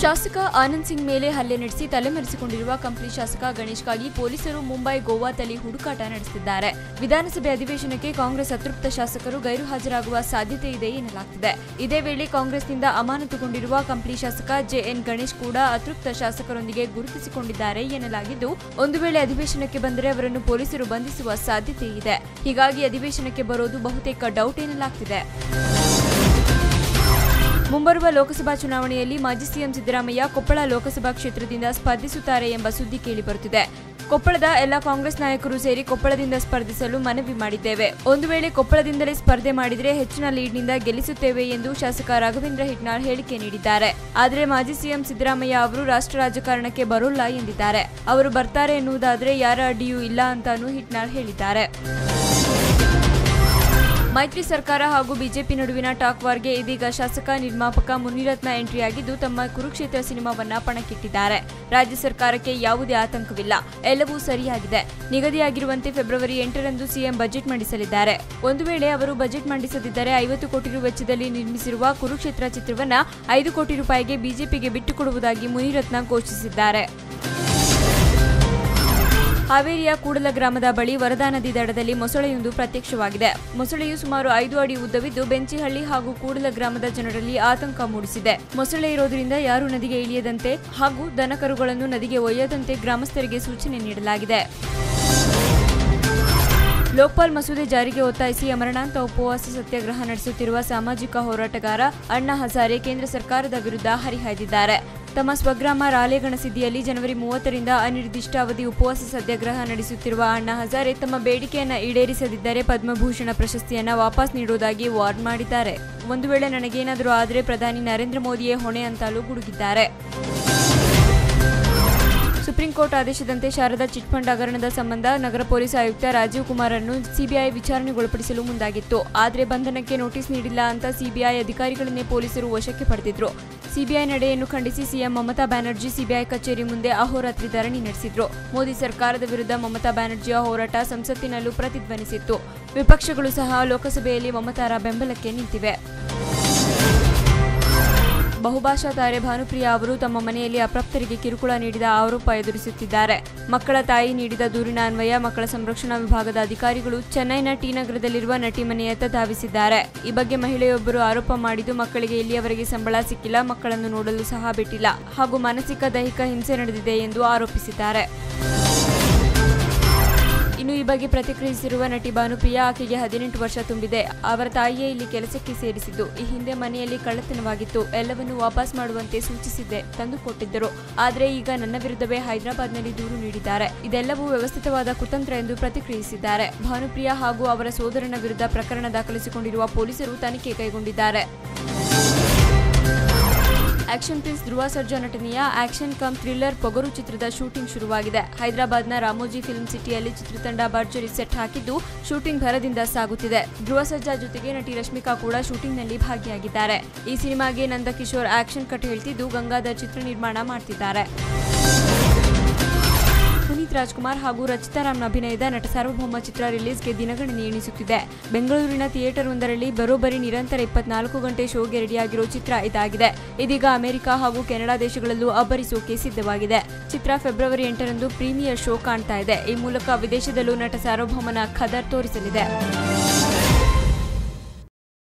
ಶಾಸಕ ಆನಂದ್ ಸಿಂಗ್ ಮೇಲೆ ಹಲ್ಲೆ ನಡೆಸಿ ತಲೆಮರೆಸಿಕೊಂಡಿರುವ ಕಂಪ್ಲಿ ಶಾಸಕ ಗಣೇಶ್ಗಾಗಿ ಪೊಲೀಸರು ಮುಂಬೈ ಗೋವಾದಲ್ಲಿ ಹುಡುಕಾಟ ನಡೆಸಿದ್ದಾರೆ. ವಿಧಾನಸಭೆ ಅಧಿವೇಶನಕ್ಕೆ ಕಾಂಗ್ರೆಸ್ ಅತೃಪ್ತ ಶಾಸಕರು ಗೈರು ಹಾಜರಾಗುವ ಸಾಧ್ಯತೆ ಇದೆ ಎನ್ನಲಾಗುತ್ತಿದೆ. ಇದೇ ವೇಳೆ ಕಾಂಗ್ರೆಸ್ನಿಂದ ಅಮಾನತುಗೊಂಡಿರುವ ಕಂಪ್ಲಿ ಶಾಸಕ ಜೆಎನ್ ಗಣೇಶ್ ಕೂಡ ಅತೃಪ್ತ ಶಾಸಕರೊಂದಿಗೆ ಗುರುತಿಸಿಕೊಂಡಿದ್ದಾರೆ ಎನ್ನಲಾಗಿದ್ದು, ಒಂದು ವೇಳೆ ಅಧಿವೇಶನಕ್ಕೆ ಬಂದರೆ ಅವರನ್ನು ಪೊಲೀಸರು ಬಂಧಿಸುವ ಸಾಧ್ಯತೆ ಇದೆ. ಹೀಗಾಗಿ ಅಧಿವೇಶನಕ್ಕೆ ಬರೋದು ಬಹುತೇಕ ಡೌಟ್ ಎನ್ನಲಾಗುತ್ತಿದೆ. ಮುಂಬರುವ ಲೋಕಸಭಾ ಚುನಾವಣೆಯಲ್ಲಿ ಮಾಜಿ ಸಿಎಂ ಸಿದ್ದರಾಮಯ್ಯ ಕೊಪ್ಪಳ ಲೋಕಸಭಾ ಕ್ಷೇತ್ರದಿಂದ ಸ್ಪರ್ಧಿಸುತ್ತಾರೆ ಎಂಬ ಸುದ್ದಿ ಕೇಳಿಬರುತ್ತಿದೆ. ಕೊಪ್ಪಳದ ಎಲ್ಲ ಕಾಂಗ್ರೆಸ್ ನಾಯಕರು ಸೇರಿ ಕೊಪ್ಪಳದಿಂದ ಸ್ಪರ್ಧಿಸಲು ಮನವಿ ಮಾಡಿದ್ದೇವೆ. ಒಂದು ವೇಳೆ ಕೊಪ್ಪಳದಿಂದಲೇ ಸ್ಪರ್ಧೆ ಮಾಡಿದರೆ ಹೆಚ್ಚಿನ ಲೀಡ್ನಿಂದ ಗೆಲ್ಲಿಸುತ್ತೇವೆ ಎಂದು ಶಾಸಕ ರಾಘವೇಂದ್ರ ಹಿಟ್ನಾಳ್ ಹೇಳಿಕೆ ನೀಡಿದ್ದಾರೆ. ಆದರೆ ಮಾಜಿ ಸಿಎಂ ಸಿದ್ದರಾಮಯ್ಯ ಅವರು ರಾಷ್ಟ್ರ ರಾಜಕಾರಣಕ್ಕೆ ಬರೋಲ್ಲ ಎಂದಿದ್ದಾರೆ. ಅವರು ಬರ್ತಾರೆ ಎನ್ನುವುದಾದರೆ ಯಾರ ಅಡ್ಡಿಯೂ ಇಲ್ಲ ಅಂತಾನೂ ಹಿಟ್ನಾಳ್ ಹೇಳಿದ್ದಾರೆ. ಮೈತ್ರಿ ಸರ್ಕಾರ ಹಾಗೂ ಬಿಜೆಪಿ ನಡುವಿನ ಟಾಕ್ ವಾರ್ಗೆ ಇದೀಗ ಶಾಸಕ ನಿರ್ಮಾಪಕ ಮುನಿರತ್ನ ಎಂಟ್ರಿಯಾಗಿದ್ದು, ತಮ್ಮ ಕುರುಕ್ಷೇತ್ರ ಸಿನಿಮಾವನ್ನ ಪಣಕ್ಕಿಟ್ಟಿದ್ದಾರೆ. ರಾಜ್ಯ ಸರ್ಕಾರಕ್ಕೆ ಯಾವುದೇ ಆತಂಕವಿಲ್ಲ, ಎಲ್ಲವೂ ಸರಿಯಾಗಿದೆ. ನಿಗದಿಯಾಗಿರುವಂತೆ ಫೆಬ್ರವರಿ 8ರಂದು ಸಿಎಂ ಬಜೆಟ್ ಮಂಡಿಸಲಿದ್ದಾರೆ. ಒಂದು ವೇಳೆ ಅವರು ಬಜೆಟ್ ಮಂಡಿಸದಿದ್ದರೆ 50 ಕೋಟಿ ರು ವೆಚ್ಚದಲ್ಲಿ ನಿರ್ಮಿಸಿರುವ ಕುರುಕ್ಷೇತ್ರ ಚಿತ್ರವನ್ನ 5 ಕೋಟಿ ರೂಪಾಯಿಗೆ ಬಿಜೆಪಿಗೆ ಬಿಟ್ಟುಕೊಡುವುದಾಗಿ ಮುನಿರತ್ನ ಘೋಷಿಸಿದ್ದಾರೆ. ಹಾವೇರಿಯ ಕೂಡಲ ಗ್ರಾಮದ ಬಳಿ ವರದಾ ನದಿ ದಡದಲ್ಲಿ ಮೊಸಳೆಯೊಂದು ಪ್ರತ್ಯಕ್ಷವಾಗಿದೆ. ಮೊಸಳೆಯು ಸುಮಾರು 5 ಅಡಿ ಉದ್ದವಿದ್ದು ಬೆಂಚಿಹಳ್ಳಿ ಹಾಗೂ ಕೂಡಲ ಗ್ರಾಮದ ಜನರಲ್ಲಿ ಆತಂಕ ಮೂಡಿಸಿದೆ. ಮೊಸಳೆ ಇರೋದ್ರಿಂದ ಯಾರೂ ನದಿಗೆ ಇಳಿಯದಂತೆ ಹಾಗೂ ದನಕರುಗಳನ್ನು ನದಿಗೆ ಒಯ್ಯದಂತೆ ಗ್ರಾಮಸ್ಥರಿಗೆ ಸೂಚನೆ ನೀಡಲಾಗಿದೆ. ಲೋಕ್ಪಾಲ್ ಮಸೂದೆ ಜಾರಿಗೆ ಒತ್ತಾಯಿಸಿ ಅಮರಣಾಂತ ಉಪವಾಸ ಸತ್ಯಾಗ್ರಹ ನಡೆಸುತ್ತಿರುವ ಸಾಮಾಜಿಕ ಹೋರಾಟಗಾರ ಅಣ್ಣಾ ಹಜಾರೆ ಕೇಂದ್ರ ಸರ್ಕಾರದ ವಿರುದ್ಧ ಹರಿಹಾಯ್ದಿದ್ದಾರೆ. ತಮ್ಮ ಸ್ವಗ್ರಾಮ ರಾಲೇಗಣಸಿದ್ದಿಯಲ್ಲಿ ಜನವರಿ 30ರಿಂದ ಅನಿರ್ದಿಷ್ಟಾವಧಿ ಉಪವಾಸ ಸತ್ಯಾಗ್ರಹ ನಡೆಸುತ್ತಿರುವ ಅಣ್ಣಾ ಹಜಾರೆ ತಮ್ಮ ಬೇಡಿಕೆಯನ್ನು ಈಡೇರಿಸದಿದ್ದರೆ ಪದ್ಮಭೂಷಣ ಪ್ರಶಸ್ತಿಯನ್ನು ವಾಪಸ್ ನೀಡುವುದಾಗಿ ವಾರ್ನ್ ಮಾಡಿದ್ದಾರೆ. ಒಂದು ವೇಳೆ ನನಗೇನಾದರೂ ಆದರೆ ಪ್ರಧಾನಿ ನರೇಂದ್ರ ಮೋದಿಯೇ ಹೊಣೆ ಅಂತಲೂ ಗುಡುಗಿದ್ದಾರೆ. ಸುಪ್ರೀಂ ಕೋರ್ಟ್ ಆದೇಶದಂತೆ ಶಾರದಾ ಚಿಟ್ ಫಂಡ್ ಹಗರಣದ ಸಂಬಂಧ ನಗರ ಪೊಲೀಸ್ ಆಯುಕ್ತ ರಾಜೀವ್ ಕುಮಾರ್ ಅನ್ನು ಸಿಬಿಐ ವಿಚಾರಣೆಗೊಳಪಡಿಸಲು ಮುಂದಾಗಿತ್ತು. ಆದರೆ ಬಂಧನಕ್ಕೆ ನೋಟಿಸ್ ನೀಡಿಲ್ಲ ಅಂತ ಸಿಬಿಐ ಅಧಿಕಾರಿಗಳನ್ನೇ ಪೊಲೀಸರು ವಶಕ್ಕೆ ಪಡೆದಿದ್ರು. ಸಿಬಿಐ ನಡೆಯನ್ನು ಖಂಡಿಸಿ ಸಿಎಂ ಮಮತಾ ಬ್ಯಾನರ್ಜಿ ಸಿಬಿಐ ಕಚೇರಿ ಮುಂದೆ ಅಹೋರಾತ್ರಿ ಧರಣಿ ನಡೆಸಿದ್ರು. ಮೋದಿ ಸರ್ಕಾರದ ವಿರುದ್ಧ ಮಮತಾ ಬ್ಯಾನರ್ಜಿಯ ಹೋರಾಟ ಸಂಸತ್ತಿನಲ್ಲೂ ಪ್ರತಿಧ್ವನಿಸಿತ್ತು. ವಿಪಕ್ಷಗಳು ಸಹ ಲೋಕಸಭೆಯಲ್ಲಿ ಮಮತಾರ ಬೆಂಬಲಕ್ಕೆ ನಿಂತಿವೆ. ಬಹುಭಾಷಾ ತಾರೆ ಭಾನುಪ್ರಿಯಾ ಅವರು ತಮ್ಮ ಮನೆಯಲ್ಲಿ ಅಪ್ರಾಪ್ತರಿಗೆ ಕಿರುಕುಳ ನೀಡಿದ ಆರೋಪ ಎದುರಿಸುತ್ತಿದ್ದಾರೆ. ಮಕ್ಕಳ ತಾಯಿ ನೀಡಿದ ದೂರಿನ ಅನ್ವಯ ಮಕ್ಕಳ ಸಂರಕ್ಷಣಾ ವಿಭಾಗದ ಅಧಿಕಾರಿಗಳು ಚೆನ್ನೈನ ಟಿ ನಗರದಲ್ಲಿರುವ ನಟಿ ಮನೆಯತ್ತ ಧಾವಿಸಿದ್ದಾರೆ. ಈ ಬಗ್ಗೆ ಮಹಿಳೆಯೊಬ್ಬರು ಆರೋಪ ಮಾಡಿದ್ದು, ಮಕ್ಕಳಿಗೆ ಇಲ್ಲಿಯವರೆಗೆ ಸಂಬಳ ಸಿಕ್ಕಿಲ್ಲ, ಮಕ್ಕಳನ್ನು ನೋಡಲು ಸಹ ಬಿಟ್ಟಿಲ್ಲ ಹಾಗೂ ಮಾನಸಿಕ ದೈಹಿಕ ಹಿಂಸೆ ನಡೆದಿದೆ ಎಂದು ಆರೋಪಿಸಿದ್ದಾರೆ. ಇನ್ನು ಈ ಬಗ್ಗೆ ಪ್ರತಿಕ್ರಿಯಿಸಿರುವ ನಟಿ ಭಾನುಪ್ರಿಯಾ, ಆಕೆಗೆ 18 ವರ್ಷ ತುಂಬಿದೆ. ಅವರ ತಾಯಿಯೇ ಇಲ್ಲಿ ಕೆಲಸಕ್ಕೆ ಸೇರಿಸಿದ್ದು. ಈ ಹಿಂದೆ ಮನೆಯಲ್ಲಿ ಕಳ್ಳತನವಾಗಿತ್ತು. ಎಲ್ಲವನ್ನು ವಾಪಸ್ ಮಾಡುವಂತೆ ಸೂಚಿಸಿದ್ದೆ, ತಂದುಕೊಟ್ಟಿದ್ದರು. ಆದರೆ ಈಗ ನನ್ನ ವಿರುದ್ಧವೇ ಹೈದರಾಬಾದ್ನಲ್ಲಿ ದೂರು ನೀಡಿದ್ದಾರೆ. ಇದೆಲ್ಲವೂ ವ್ಯವಸ್ಥಿತವಾದ ಕುತಂತ್ರ ಎಂದು ಪ್ರತಿಕ್ರಿಯಿಸಿದ್ದಾರೆ. ಭಾನುಪ್ರಿಯಾ ಹಾಗೂ ಅವರ ಸೋದರನ ವಿರುದ್ಧ ಪ್ರಕರಣ ದಾಖಲಿಸಿಕೊಂಡಿರುವ ಪೊಲೀಸರು ತನಿಖೆ ಕೈಗೊಂಡಿದ್ದಾರೆ. ಆಕ್ಷನ್ ಪ್ರಿನ್ಸ್ ಧ್ರುವ ಸರ್ಜಾ ನಟನೆಯ ಆಕ್ಷನ್ ಕಮ್ ಥ್ರಿಲ್ಲರ್ ಪೊಗರು ಚಿತ್ರದ ಶೂಟಿಂಗ್ ಶುರುವಾಗಿದೆ. ಹೈದರಾಬಾದ್ನ ರಾಮೋಜಿ ಫಿಲ್ಮ್ ಸಿಟಿಯಲ್ಲಿ ಚಿತ್ರತಂಡ ಭರ್ಜರಿ ಸೆಟ್ ಹಾಕಿದ್ದು, ಶೂಟಿಂಗ್ ಭರದಿಂದ ಸಾಗುತ್ತಿದೆ. ಧ್ರುವ ಸರ್ಜಾ ಜೊತೆಗೆ ನಟಿ ರಶ್ಮಿಕಾ ಕೂಡ ಶೂಟಿಂಗ್ನಲ್ಲಿ ಭಾಗಿಯಾಗಿದ್ದಾರೆ. ಈ ಸಿನಿಮಾಗೆ ನಂದಕಿಶೋರ್ ಆಕ್ಷನ್ ಕಟ್ ಹೇಳ್ತಿದ್ದು, ಗಂಗಾಧರ್ ಚಿತ್ರ ನಿರ್ಮಾಣ ಮಾಡ್ತಿದ್ದಾರೆ. ಪುನೀತ್ ರಾಜ್ಕುಮಾರ್ ಹಾಗೂ ರಚಿತಾ ರಾಮ್ನ ಅಭಿನಯದ ನಟ ಸಾರ್ವಭೌಮ ಚಿತ್ರ ರಿಲೀಸ್ಗೆ ದಿನಗಣನೆ ಎಣಿಸುತ್ತಿದೆ. ಬೆಂಗಳೂರಿನ ಥಿಯೇಟರ್ ಒಂದರಲ್ಲಿ ಬರೋಬ್ಬರಿ ನಿರಂತರ 24 ಗಂಟೆ ಶೋಗೆ ರೆಡಿಯಾಗಿರೋ ಚಿತ್ರ ಇದಾಗಿದೆ. ಇದೀಗ ಅಮೆರಿಕ ಹಾಗೂ ಕೆನಡಾ ದೇಶಗಳಲ್ಲೂ ಅಬ್ಬರಿಸೋಕೆ ಸಿದ್ಧವಾಗಿದೆ. ಚಿತ್ರ ಫೆಬ್ರವರಿ 8ರಂದು ಪ್ರೀಮಿಯರ್ ಶೋ ಕಾಣ್ತಾ ಇದೆ. ಈ ಮೂಲಕ ವಿದೇಶದಲ್ಲೂ ನಟ ಸಾರ್ವಭೌಮನ ಖದರ್ ತೋರಿಸಲಿದೆ.